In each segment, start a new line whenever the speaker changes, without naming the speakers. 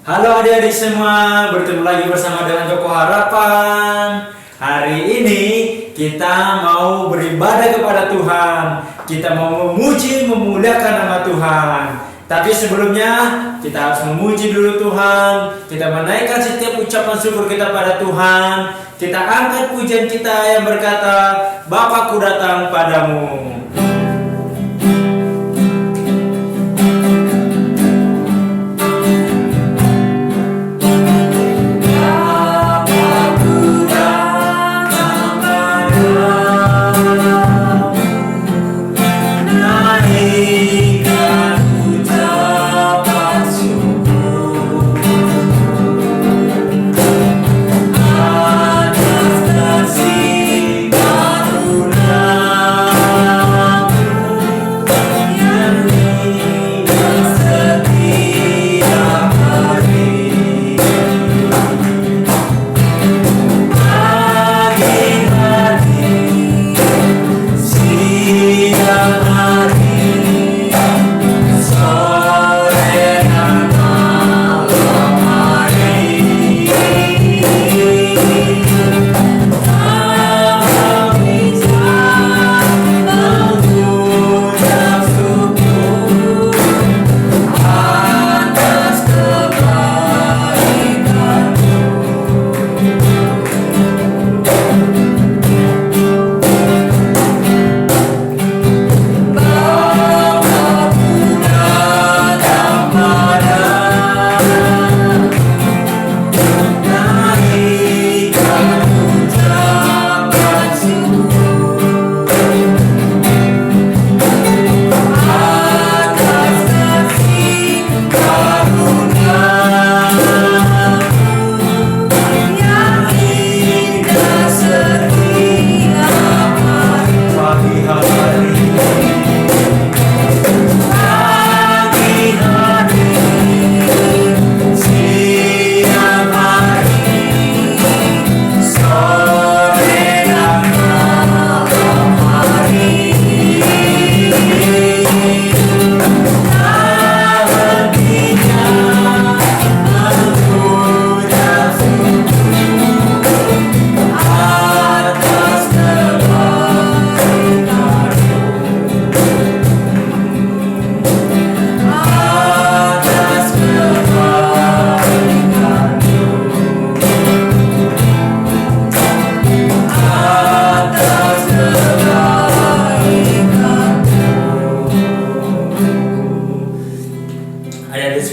Halo adik-adik semua, bertemu lagi bersama dengan Joko Harapan. Hari ini kita mau beribadah kepada Tuhan. Kita mau memuji, memuliakan nama Tuhan. Tapi sebelumnya kita harus memuji dulu Tuhan. Kita menaikkan setiap ucapan syukur kita pada Tuhan. Kita angkat pujian kita yang berkata, Bapakku datang padamu.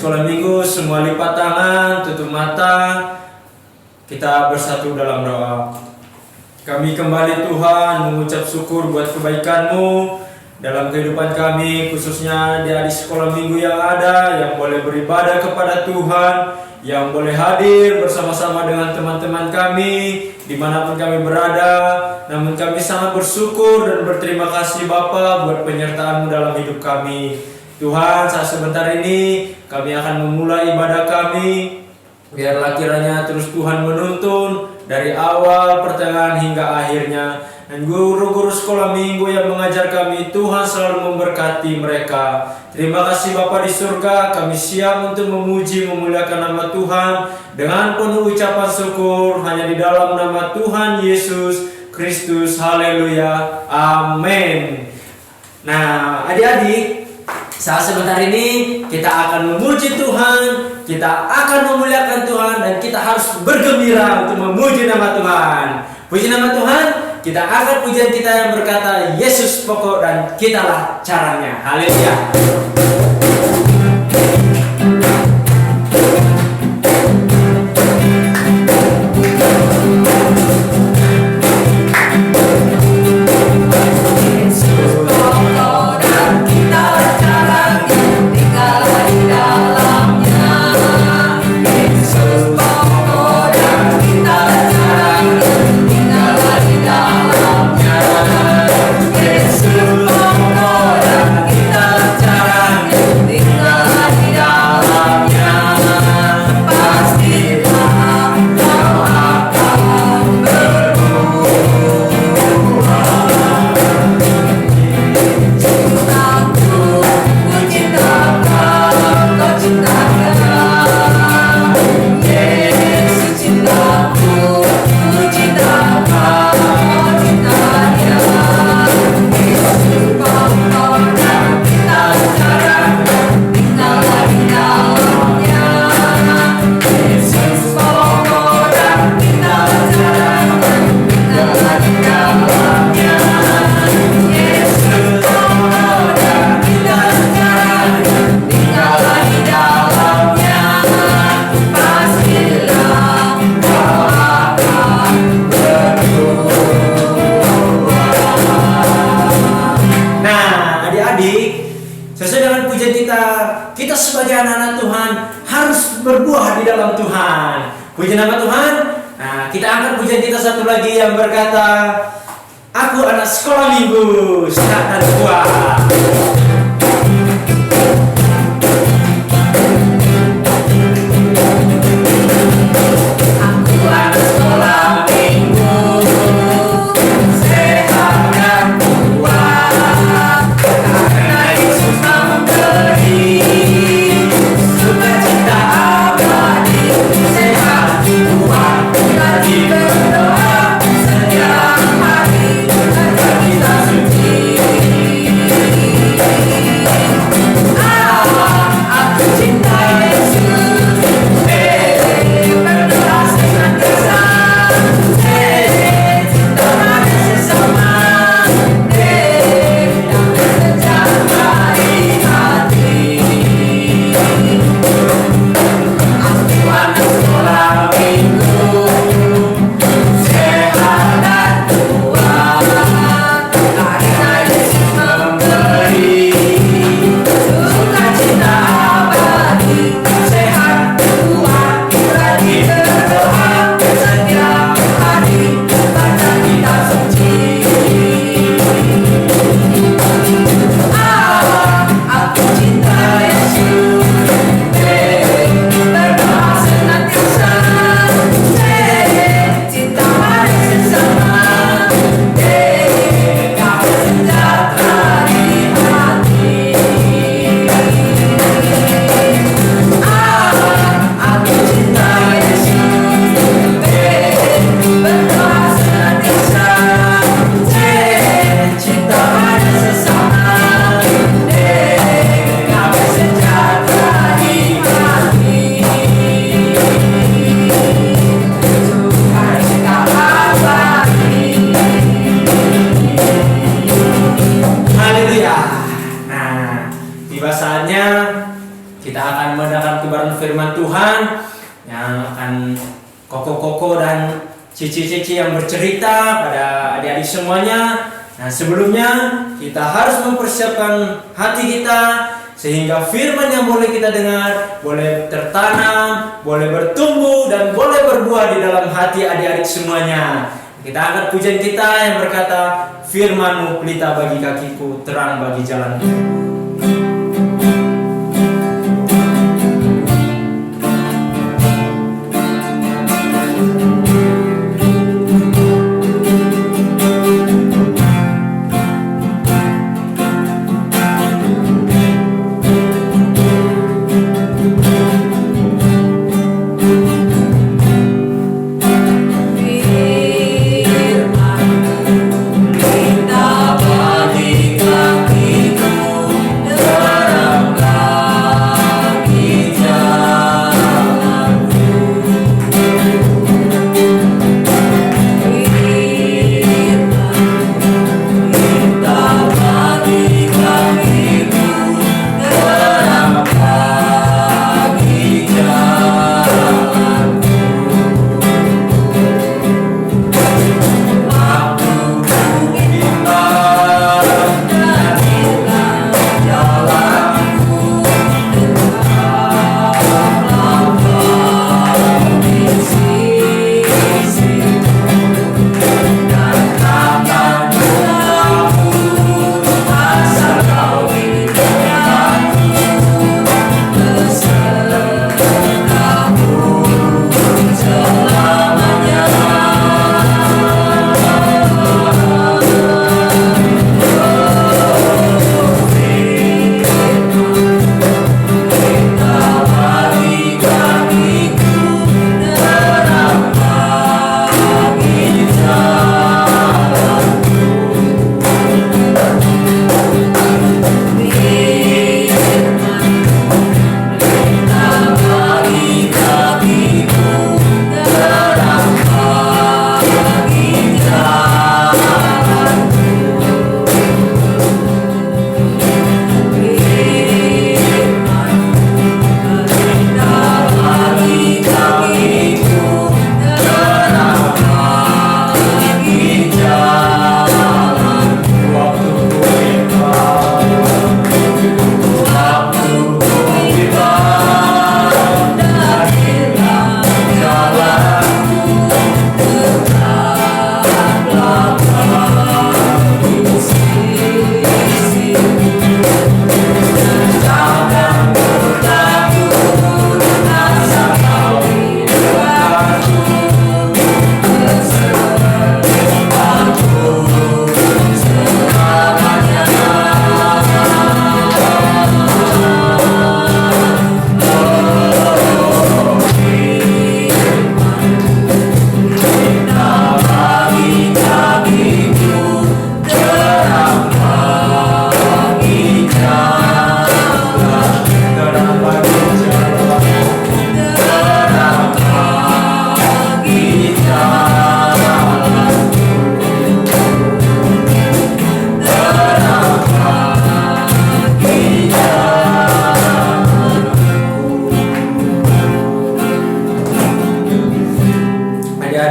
Sekolah minggu, semua lipat tangan, tutup mata. Kita bersatu dalam doa. Kami kembali Tuhan mengucap syukur buat kebaikan-Mu dalam kehidupan kami, khususnya di adik sekolah minggu yang ada, yang boleh beribadah kepada Tuhan, yang boleh hadir bersama-sama dengan teman-teman kami dimanapun kami berada. Namun kami sangat bersyukur dan berterima kasih Bapa buat penyertaan-Mu dalam hidup kami. Tuhan, saat sebentar ini kami akan memulai ibadah kami. Biarlah kiranya terus Tuhan menuntun dari awal, pertengahan hingga akhirnya. Dan guru-guru sekolah minggu yang mengajar kami, Tuhan selalu memberkati mereka. Terima kasih Bapa di surga, kami siap untuk memuji, memuliakan nama Tuhan dengan penuh ucapan syukur hanya di dalam nama Tuhan Yesus Kristus. Haleluya, amin. Nah, adik-adik, saat sebentar ini kita akan memuji Tuhan, kita akan memuliakan Tuhan, dan kita harus bergembira untuk memuji nama Tuhan. Puji nama Tuhan, kita angkat pujian kita yang berkata, Yesus pokok dan kitalah caranya. Haleluya.
Yesus pokok dan kita caranya.
anak Tuhan harus berbuah di dalam Tuhan. Puji nama Tuhan. Nah, kita angkat pujian kita satu lagi yang berkata, aku anak sekolah minggu, sehat dan kuat. Cici-cici yang bercerita pada adik-adik semuanya. Nah, sebelumnya kita harus mempersiapkan hati kita sehingga firman yang boleh kita dengar boleh tertanam, boleh bertumbuh dan boleh berbuah di dalam hati adik-adik semuanya. Kita angkat pujian kita yang berkata, firman-Mu pelita bagi kakiku, terang bagi jalanku.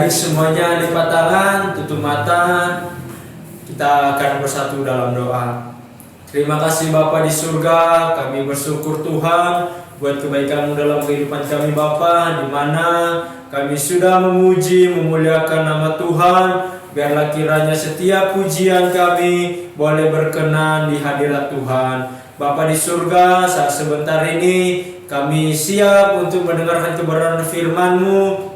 Adik-adik semuanya lipat tangan, tutup mata. Kita akan bersatu dalam doa. Terima kasih Bapa di surga, kami bersyukur Tuhan buat kebaikan-Mu dalam kehidupan kami Bapa, di mana kami sudah memuji, memuliakan nama Tuhan. Biarlah kiranya setiap pujian kami boleh berkenan di hadirat Tuhan. Bapa di surga, saat sebentar ini kami siap untuk mendengarkan kebenaran firman-Mu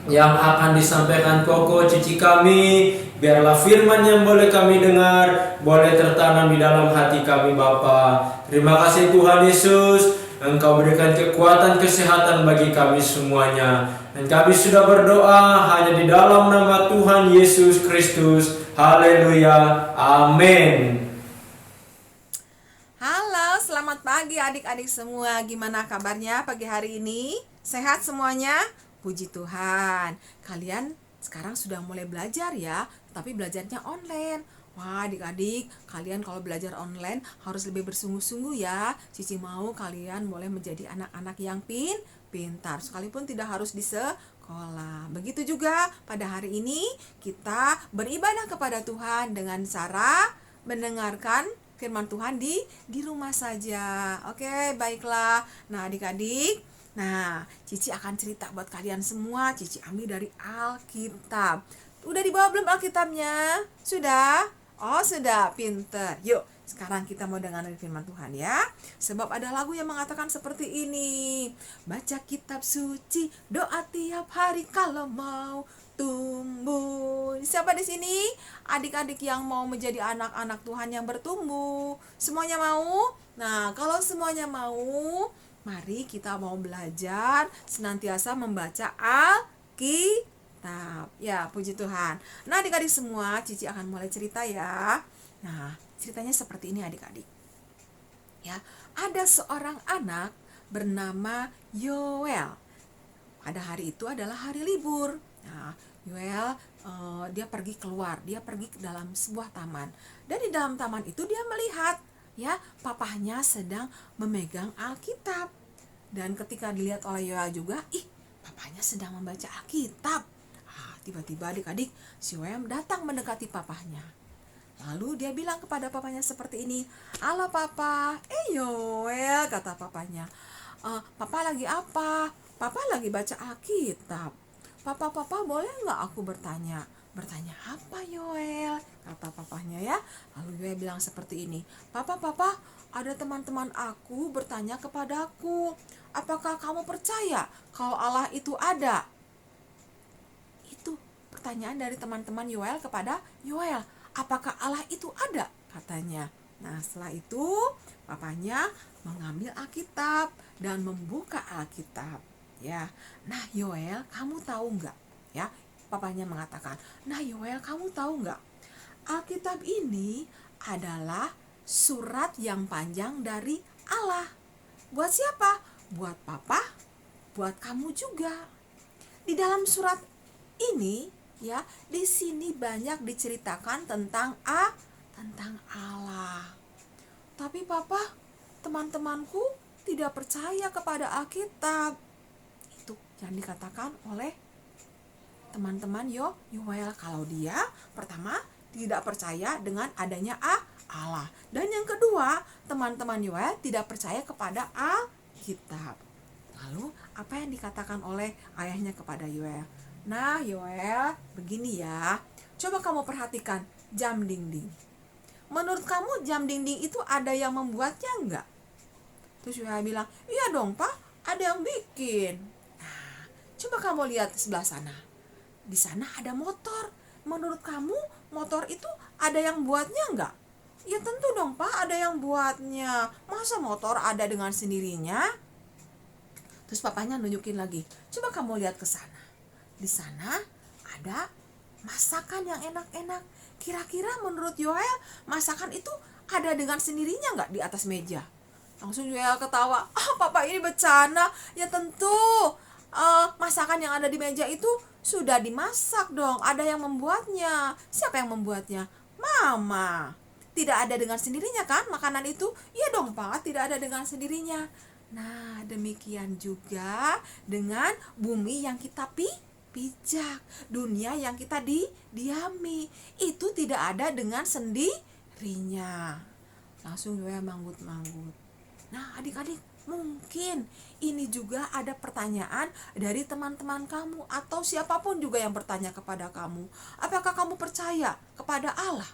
yang akan disampaikan Koko Cici kami. Biarlah firman yang boleh kami dengar boleh tertanam di dalam hati kami Bapa. Terima kasih Tuhan Yesus, Engkau berikan kekuatan kesehatan bagi kami semuanya. Dan kami sudah berdoa hanya di dalam nama Tuhan Yesus Kristus. Haleluya. Amin.
Halo, selamat pagi adik-adik semua. Gimana kabarnya pagi hari ini? Sehat semuanya? Puji Tuhan. Kalian sekarang sudah mulai belajar ya, tapi belajarnya online. Wah adik-adik, kalian kalau belajar online harus lebih bersungguh-sungguh ya. Cici mau kalian boleh menjadi anak-anak yang pintar, sekalipun tidak harus di sekolah. Begitu juga pada hari ini kita beribadah kepada Tuhan dengan cara mendengarkan firman Tuhan di rumah saja. Oke, baiklah. Nah adik-adik, Cici akan cerita buat kalian semua. Cici ambil dari Alkitab. Udah dibawa belum Alkitabnya? Sudah? Oh sudah, pinter. Yuk, sekarang kita mau dengerin firman Tuhan ya. Sebab ada lagu yang mengatakan seperti ini. Baca kitab suci, doa tiap hari kalau mau tumbuh. Siapa di sini? Adik-adik yang mau menjadi anak-anak Tuhan yang bertumbuh. Semuanya mau? Nah, kalau semuanya mau, mari kita mau belajar senantiasa membaca Alkitab. Ya, puji Tuhan. Nah, adik-adik semua, Cici akan mulai cerita ya. Nah, ceritanya seperti ini adik-adik. Ya, ada seorang anak bernama Yoel. Pada hari itu adalah hari libur. Nah, Yoel dia pergi keluar, dia pergi ke dalam sebuah taman. Dan di dalam taman itu dia melihat ya, papahnya sedang memegang Alkitab. Dan ketika dilihat oleh Yoel juga, papahnya sedang membaca Alkitab. Tiba-tiba adik-adik, si Yoel datang mendekati papahnya. Lalu dia bilang kepada papahnya seperti ini, "Halo papa." Yoel," kata papahnya. "Papa lagi apa?" "Papa lagi baca Alkitab." Papa boleh nggak aku bertanya?" "Bertanya apa Yoel?" kata papahnya ya. Lalu Yoel bilang seperti ini, Papa, ada teman-teman aku bertanya kepadaku, apakah kamu percaya kalau Allah itu ada?" Itu pertanyaan dari teman-teman Yoel kepada Yoel. Apakah Allah itu ada? Katanya. Nah, setelah itu papanya mengambil Alkitab dan membuka Alkitab. Ya, nah Yoel, kamu tahu nggak? Ya, papanya mengatakan, "Nah Yoel, kamu tahu nggak? Alkitab ini adalah surat yang panjang dari Allah. Buat siapa? Buat papa, buat kamu juga. Di dalam surat ini, ya, di sini banyak diceritakan tentang Allah. Tapi papa, teman-temanku tidak percaya kepada Alkitab." Itu yang dikatakan oleh teman-teman Yoel, kalau dia pertama tidak percaya dengan adanya Allah. Dan yang kedua, teman-teman Yoel tidak percaya kepada Alkitab. Lalu apa yang dikatakan oleh ayahnya kepada Yoel? "Nah Yoel, begini ya, coba kamu perhatikan jam dinding. Menurut kamu jam dinding itu ada yang membuatnya enggak?" Terus Yoel bilang, "Iya dong pak, ada yang bikin." Nah, coba kamu lihat sebelah sana. Di sana ada motor. Menurut kamu motor itu ada yang buatnya enggak? "Ya tentu dong pak, ada yang buatnya. Masa motor ada dengan sendirinya?" Terus papanya nunjukin lagi, "Coba kamu lihat ke sana. Di sana ada masakan yang enak-enak. Kira-kira menurut Yoel, masakan itu ada dengan sendirinya nggak di atas meja?" Langsung Yoel ketawa, "Papa ini bercanda. Ya tentu, masakan yang ada di meja itu sudah dimasak dong. Ada yang membuatnya." "Siapa yang membuatnya?" "Mama." "Tidak ada dengan sendirinya kan makanan itu?" "Iya dong Pak, tidak ada dengan sendirinya." Nah, demikian juga dengan bumi yang kita pijak, dunia yang kita diami. Itu tidak ada dengan sendirinya. Langsung Yoel manggut-manggut. Nah, adik-adik, mungkin ini juga ada pertanyaan dari teman-teman kamu atau siapapun juga yang bertanya kepada kamu. Apakah kamu percaya kepada Allah?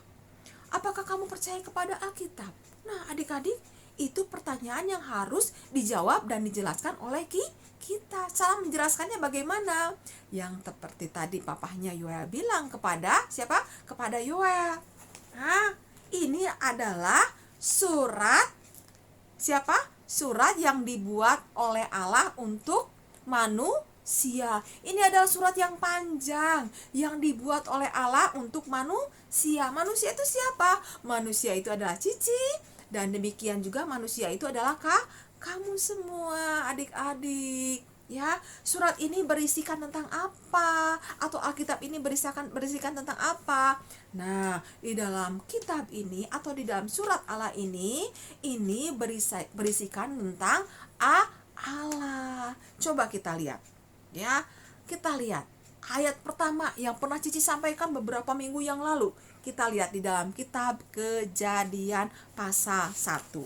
Apakah kamu percaya kepada Alkitab? Nah, adik-adik, itu pertanyaan yang harus dijawab dan dijelaskan oleh kita. Cara menjelaskannya bagaimana? Yang seperti tadi papahnya Yoel bilang kepada siapa? Kepada Yoel. Nah, ini adalah surat siapa? Surat yang dibuat oleh Allah untuk manusia. Ini adalah surat yang panjang yang dibuat oleh Allah untuk manusia. Manusia itu siapa? Manusia itu adalah Cici, dan demikian juga manusia itu adalah kamu semua, adik-adik. Ya, surat ini berisikan tentang apa? Atau Alkitab ini berisikan tentang apa? Nah, di dalam kitab ini atau di dalam surat Allah ini berisikan tentang Allah. Coba kita lihat. Ya, kita lihat ayat pertama yang pernah Cici sampaikan beberapa minggu yang lalu. Kita lihat di dalam kitab Kejadian pasal 1.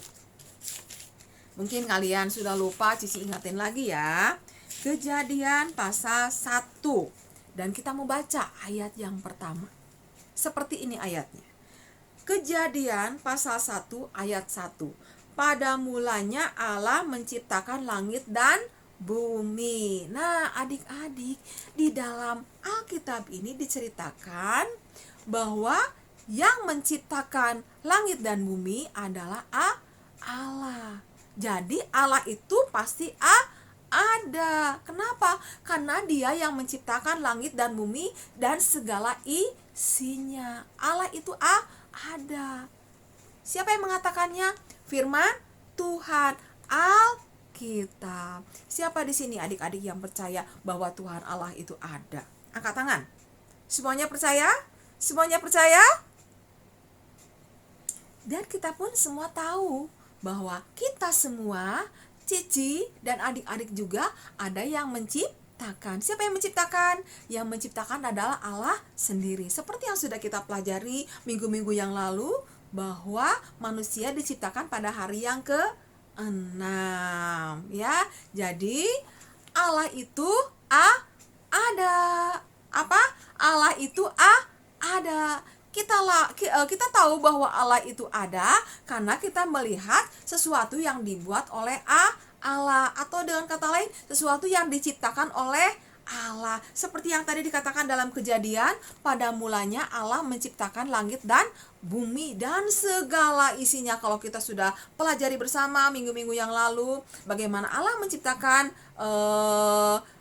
Mungkin kalian sudah lupa, Cici ingatin lagi ya. Kejadian pasal 1. Dan kita mau baca ayat yang pertama. Seperti ini ayatnya. Kejadian pasal 1 ayat 1. Pada mulanya Allah menciptakan langit dan bumi. Nah, adik-adik, di dalam Alkitab ini diceritakan bahwa yang menciptakan langit dan bumi adalah Allah. Jadi Allah itu pasti ada. Kenapa? Karena Dia yang menciptakan langit dan bumi dan segala isinya. Allah itu ada. Siapa yang mengatakannya? Firman Tuhan, Alkitab. Siapa di sini adik-adik yang percaya bahwa Tuhan Allah itu ada? Angkat tangan. Semuanya percaya? Semuanya percaya? Dan kita pun semua tahu bahwa kita semua, Cici dan adik-adik juga ada yang menciptakan. Siapa yang menciptakan? Yang menciptakan adalah Allah sendiri. Seperti yang sudah kita pelajari minggu-minggu yang lalu, bahwa manusia diciptakan pada hari yang ke-6. Ya, jadi Allah itu ada. Apa? Allah itu ada. Kita tahu bahwa Allah itu ada karena kita melihat sesuatu yang dibuat oleh Allah, atau dengan kata lain sesuatu yang diciptakan oleh Allah. Seperti yang tadi dikatakan dalam Kejadian, pada mulanya Allah menciptakan langit dan bumi dan segala isinya. Kalau kita sudah pelajari bersama minggu-minggu yang lalu bagaimana Allah menciptakan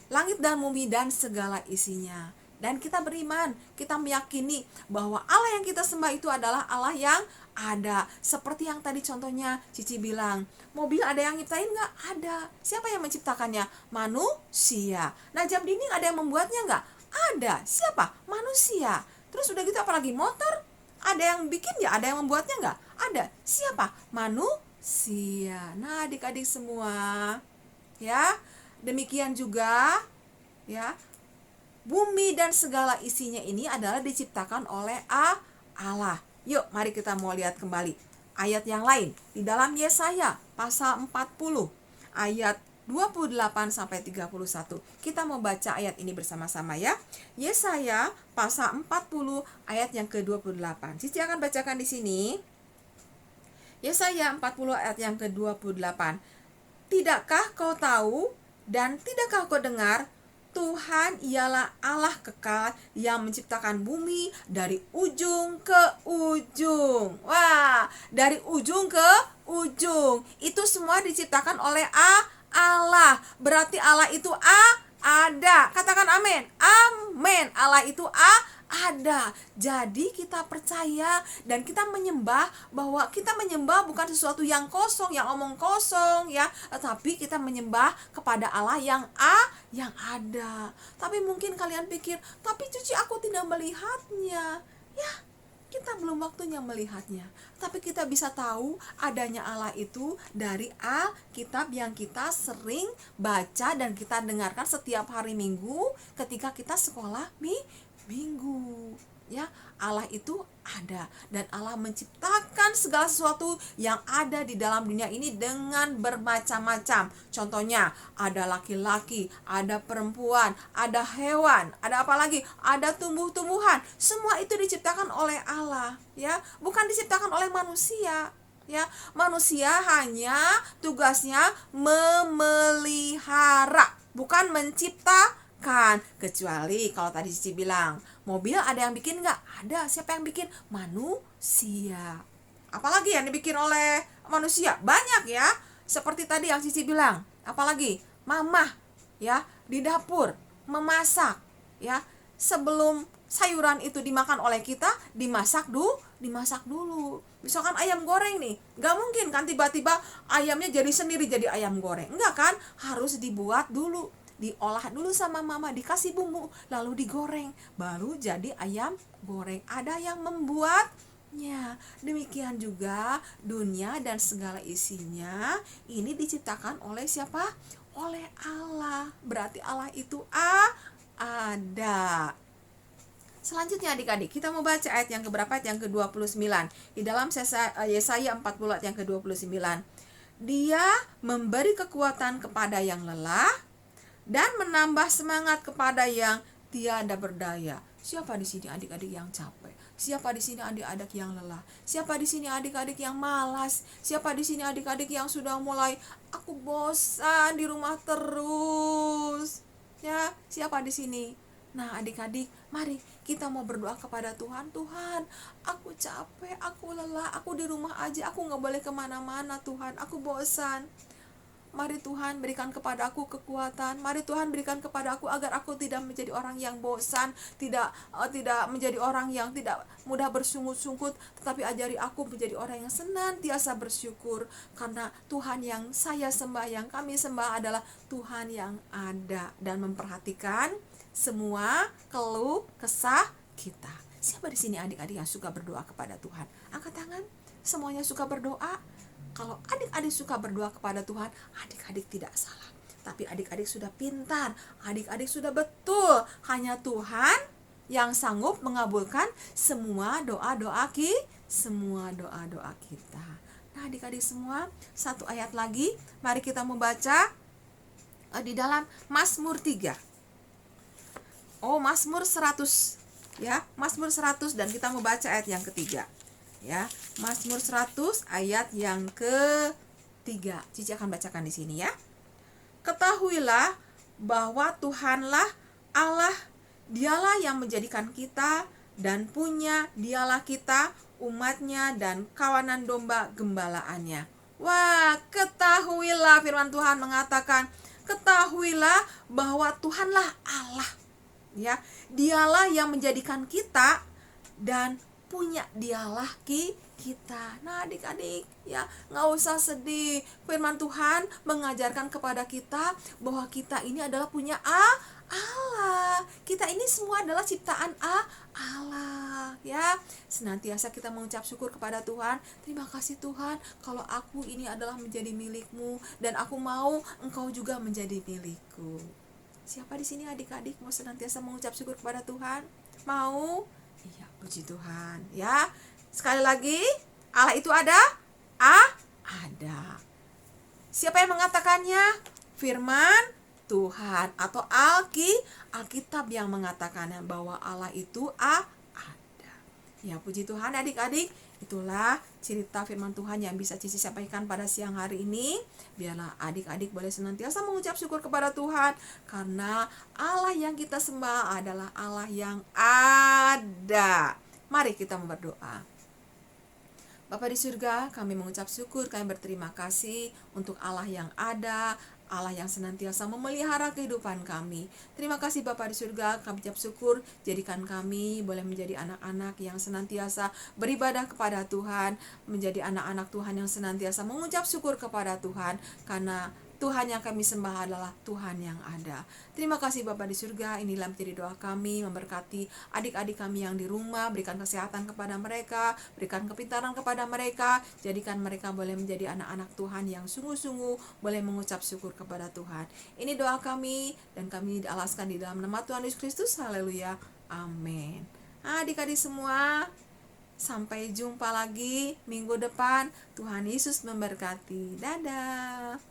langit dan bumi dan segala isinya. Dan kita beriman, kita meyakini bahwa Allah yang kita sembah itu adalah Allah yang ada. Seperti yang tadi contohnya Cici bilang, mobil ada yang nyiptain nggak? Ada. Siapa yang menciptakannya? Manusia. Nah, jam dinding ada yang membuatnya nggak? Ada. Siapa? Manusia. Terus udah gitu apalagi motor? Ada yang bikin ya? Ada yang membuatnya nggak? Ada. Siapa? Manusia. Nah, adik-adik semua, ya, demikian juga, ya, bumi dan segala isinya ini adalah diciptakan oleh Allah. Yuk, mari kita mau lihat kembali ayat yang lain. Di dalam Yesaya pasal 40 ayat 28 sampai 31. Kita mau baca ayat ini bersama-sama ya. Yesaya pasal 40 ayat yang ke-28. Cici akan bacakan di sini. Yesaya 40 ayat yang ke-28. Tidakkah kau tahu dan tidakkah kau dengar? Tuhan ialah Allah kekal yang menciptakan bumi dari ujung ke ujung. Wah, dari ujung ke ujung. Itu semua diciptakan oleh Allah. Berarti Allah itu ada. Katakan amin. Amin. Allah itu ada. Jadi kita percaya dan kita menyembah, bahwa kita menyembah bukan sesuatu yang kosong, yang omong kosong ya, tetapi kita menyembah kepada Allah yang ada. Tapi mungkin kalian pikir, tapi Cici aku tidak melihatnya. Ya, kita belum waktunya melihatnya. Tapi kita bisa tahu adanya Allah itu dari Alkitab yang kita sering baca dan kita dengarkan setiap hari Minggu ketika kita sekolah minggu. Ya, Allah itu ada dan Allah menciptakan segala sesuatu yang ada di dalam dunia ini dengan bermacam-macam. Contohnya, ada laki-laki, ada perempuan, ada hewan, ada apa lagi? Ada tumbuh-tumbuhan. Semua itu diciptakan oleh Allah, ya, bukan diciptakan oleh manusia. Ya, manusia hanya tugasnya memelihara, bukan menciptakan. Kecuali kalau tadi Cici bilang, mobil ada yang bikin nggak? Ada. Siapa yang bikin? Manusia. Apalagi yang dibikin oleh manusia? Banyak ya. Seperti tadi yang Cici bilang. Apalagi? Mamah ya di dapur memasak ya. Sebelum sayuran itu dimakan oleh kita, dimasak dulu. Misalkan ayam goreng nih, nggak mungkin kan tiba-tiba ayamnya jadi sendiri jadi ayam goreng. Enggak kan? Harus dibuat dulu, diolah dulu sama mama, dikasih bumbu, lalu digoreng, baru jadi ayam goreng. Ada yang membuatnya. Demikian juga dunia dan segala isinya ini diciptakan oleh siapa? Oleh Allah. Berarti Allah itu ada. Selanjutnya adik-adik, kita mau baca ayat yang keberapa? Ayat yang ke-29. Di dalam Yesaya 40 ayat yang ke-29. Dia memberi kekuatan kepada yang lelah dan menambah semangat kepada yang tiada berdaya. Siapa di sini adik-adik yang capek? Siapa di sini adik-adik yang lelah? Siapa di sini adik-adik yang malas? Siapa di sini adik-adik yang sudah mulai, aku bosan di rumah terus? Ya, siapa di sini? Nah, adik-adik, mari kita mau berdoa kepada Tuhan. Tuhan, aku capek, aku lelah, aku di rumah aja, aku gak boleh kemana-mana Tuhan, aku bosan. Mari Tuhan berikan kepada aku kekuatan. Mari Tuhan berikan kepada aku agar aku tidak menjadi orang yang bosan, tidak menjadi orang yang tidak mudah bersungut-sungut, tetapi ajari aku menjadi orang yang senantiasa bersyukur, karena Tuhan yang saya sembah, yang kami sembah adalah Tuhan yang ada dan memperhatikan semua keluh kesah kita. Siapa di sini adik-adik yang suka berdoa kepada Tuhan? Angkat tangan. Semuanya suka berdoa. Kalau adik-adik suka berdoa kepada Tuhan, adik-adik tidak salah. Tapi adik-adik sudah pintar, adik-adik sudah betul. Hanya Tuhan yang sanggup mengabulkan semua doa-doa kita. Nah, adik-adik semua, satu ayat lagi, mari kita membaca di dalam Mazmur 3. Mazmur 100 ya, Mazmur 100, dan kita membaca ayat yang ketiga. Ya, Mazmur 100 ayat yang ke-3. Cici akan bacakan di sini ya. Ketahuilah bahwa Tuhanlah Allah, Dialah yang menjadikan kita dan punya Dialah kita, umatnya dan kawanan domba gembalaannya. Wah, ketahuilah, firman Tuhan mengatakan, ketahuilah bahwa Tuhanlah Allah. Ya, Dialah yang menjadikan kita dan punya Dialah kita. Nah, adik-adik ya, nggak usah sedih. Firman Tuhan mengajarkan kepada kita bahwa kita ini adalah punya Allah. Kita ini semua adalah ciptaan Allah ya. Senantiasa kita mengucap syukur kepada Tuhan. Terima kasih Tuhan, kalau aku ini adalah menjadi milikmu, dan aku mau engkau juga menjadi milikku. Siapa di sini adik-adik mau senantiasa mengucap syukur kepada Tuhan? Mau? Iya, puji Tuhan ya. Sekali lagi, Allah itu ada? Ada. Siapa yang mengatakannya? Firman Tuhan atau Alkitab yang mengatakannya bahwa Allah itu ada. Ya, puji Tuhan adik-adik. Itulah cerita firman Tuhan yang bisa Cici sampaikan pada siang hari ini. Biarlah adik-adik boleh senantiasa mengucap syukur kepada Tuhan, karena Allah yang kita sembah adalah Allah yang ada. Mari kita berdoa. Bapa di surga, kami mengucap syukur, kami berterima kasih untuk Allah yang ada, Allah yang senantiasa memelihara kehidupan kami. Terima kasih Bapa di surga, kami ucap syukur, jadikan kami boleh menjadi anak-anak yang senantiasa beribadah kepada Tuhan, menjadi anak-anak Tuhan yang senantiasa mengucap syukur kepada Tuhan, karena Tuhan yang kami sembah adalah Tuhan yang ada. Terima kasih Bapa di surga, inilah menjadi doa kami, memberkati adik-adik kami yang di rumah, berikan kesehatan kepada mereka, berikan kepintaran kepada mereka, jadikan mereka boleh menjadi anak-anak Tuhan yang sungguh-sungguh boleh mengucap syukur kepada Tuhan. Ini doa kami, dan kami alaskan di dalam nama Tuhan Yesus Kristus. Haleluya. Amin. Adik-adik semua, sampai jumpa lagi minggu depan. Tuhan Yesus memberkati. Dadah.